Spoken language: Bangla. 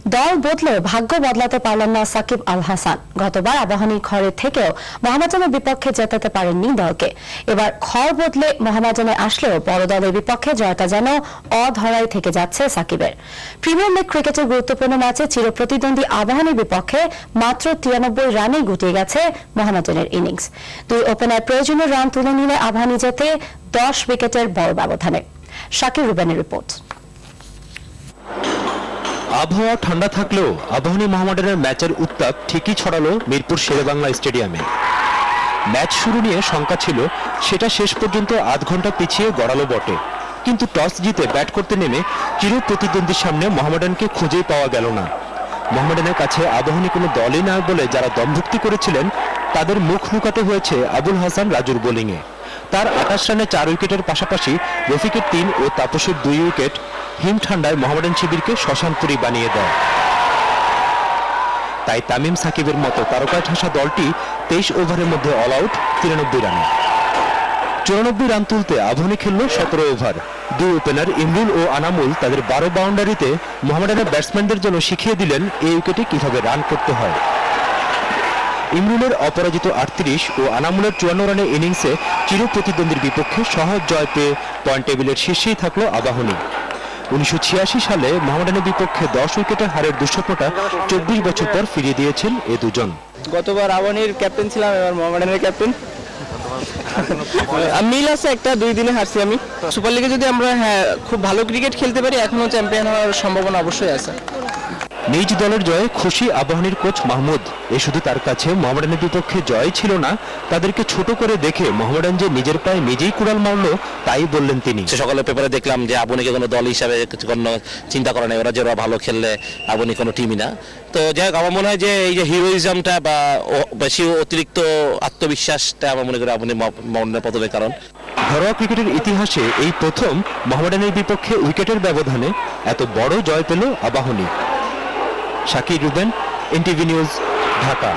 দল বদলেও ভাগ্য বদলাতে পারলেন না সাকিব আল হাসান। গতবার আবাহনী ঘরে থেকেও মোহামেডানের বিপক্ষে জেতাতে পারেননি দলকে। এবার ঘর বদলে মোহামেডানে আসলেও বড় দলের বিপক্ষে জয়টা যেন অধরাই থেকে যাচ্ছে সাকিবের। প্রিমিয়ার লিগ ক্রিকেটের গুরুত্বপূর্ণ ম্যাচে চিরপ্রতিদ্বন্দ্বী আবাহনীর বিপক্ষে মাত্র 93 রানেই গুটিয়ে গেছে মোহামেডানের ইনিংস। দুই ওপেনার প্রয়োজনীয় রান তুলে নিলে আবাহনী জেতে 10 উইকেটের বড় ব্যবধানে। শাকির রুবেনের রিপোর্ট। আবহাওয়া ঠান্ডা থাকলেও আবাহনী মোহামেডানের ম্যাচের উত্তাপ ঠিকই ছড়ালো মিরপুর শেরেবাংলা স্টেডিয়ামে। ম্যাচ শুরু নিয়ে শঙ্কা ছিল, সেটা শেষ পর্যন্ত আধ ঘন্টা পিছিয়ে গড়ালো বটে। কিন্তু টস জিতে ব্যাট করতে নেমে চির প্রতিদ্বন্দ্বীর সামনে মোহামেডানকে খুঁজেই পাওয়া গেল না। মোহামেডানের কাছে আবাহনী কোনো দলই না বলে যারা দমভুক্তি করেছিলেন তাদের মুখ লুকাতে হয়েছে আবুল হাসান রাজুর বোলিংয়ে। তার 28 রানে 4 উইকেটের পাশাপাশি রফিকের 3 ও তাপসের 2 উইকেট হিম ঠান্ডায় মোহামেডান শিবিরকে শ্মশানপুরী বানিয়ে দেয়। তাই তামিম সাকিবের মতো তারকায় ঠাসা দলটি 23 ওভারের মধ্যে অল আউট 93 রানে। 94 রান তুলতে আবাহনী খেলল 17 ওভার। দুই ওপেনার ইমরুল ও আনামুল তাদের 12 বাউন্ডারিতে মোহামেডানের ব্যাটসম্যানদের জন্য শিখিয়ে দিলেন এই উইকেটে কিভাবে রান করতে হয়। ইমরুলের অপরাজিত 38 ও আনামুলের 54 রানের ইনিংসে চির প্রতিদ্বন্দ্বীর বিপক্ষে সহজ জয় পেয়ে পয়েন্ট টেবিলের শীর্ষেই থাকলো আবাহনী। 1986 সালে মোহামেডানের বিপক্ষে 10 উইকেটে হারের দুঃস্বপ্নটা 24 বছর পর ফিরিয়ে দিয়েছেন এ দুজন। গতবার আবাহনীর ক্যাপ্টেন ছিলাম, এবার মোহামেডানের ক্যাপ্টেন। মিল আছে একটা, 2 দিনে হারছি আমি। সুপার লিগে যদি আমরা খুব ভালো ক্রিকেট খেলতে পারি এখনো চ্যাম্পিয়ন হওয়ার সম্ভাবনা অবশ্যই আছে। নিজ দলের জয়ে খুশি আবাহনীর কোচ মাহমুদ। এ শুধু তার কাছে মোহামেডানের বিপক্ষে জয় ছিল না, তাদেরকে ছোট করে দেখে মোহামেডান যে নিজের পায়ে নিজেই কুড়াল মারলো তাই বললেন তিনি। সকালে পেপারে দেখলাম যে আবাহনীকে কোনো দল হিসাবে কোনো চিন্তা করে নাই, ওরা যে ওরা ভালো খেললে আবাহনী কোনো টিমই না। তো যাই হোক, আমার মনে হয় যে এই যে হিরোইজমটা বা বেশি অতিরিক্ত আত্মবিশ্বাসটা আমার মনে করি আবাহনী মোহামেডানের পতনের কারণ। ঘরোয়া ক্রিকেটের ইতিহাসে এই প্রথম মোহামেডানের বিপক্ষে উইকেটের ব্যবধানে এত বড় জয় পেল Abahani. Shakir Ruben, NTV news, Dhaka.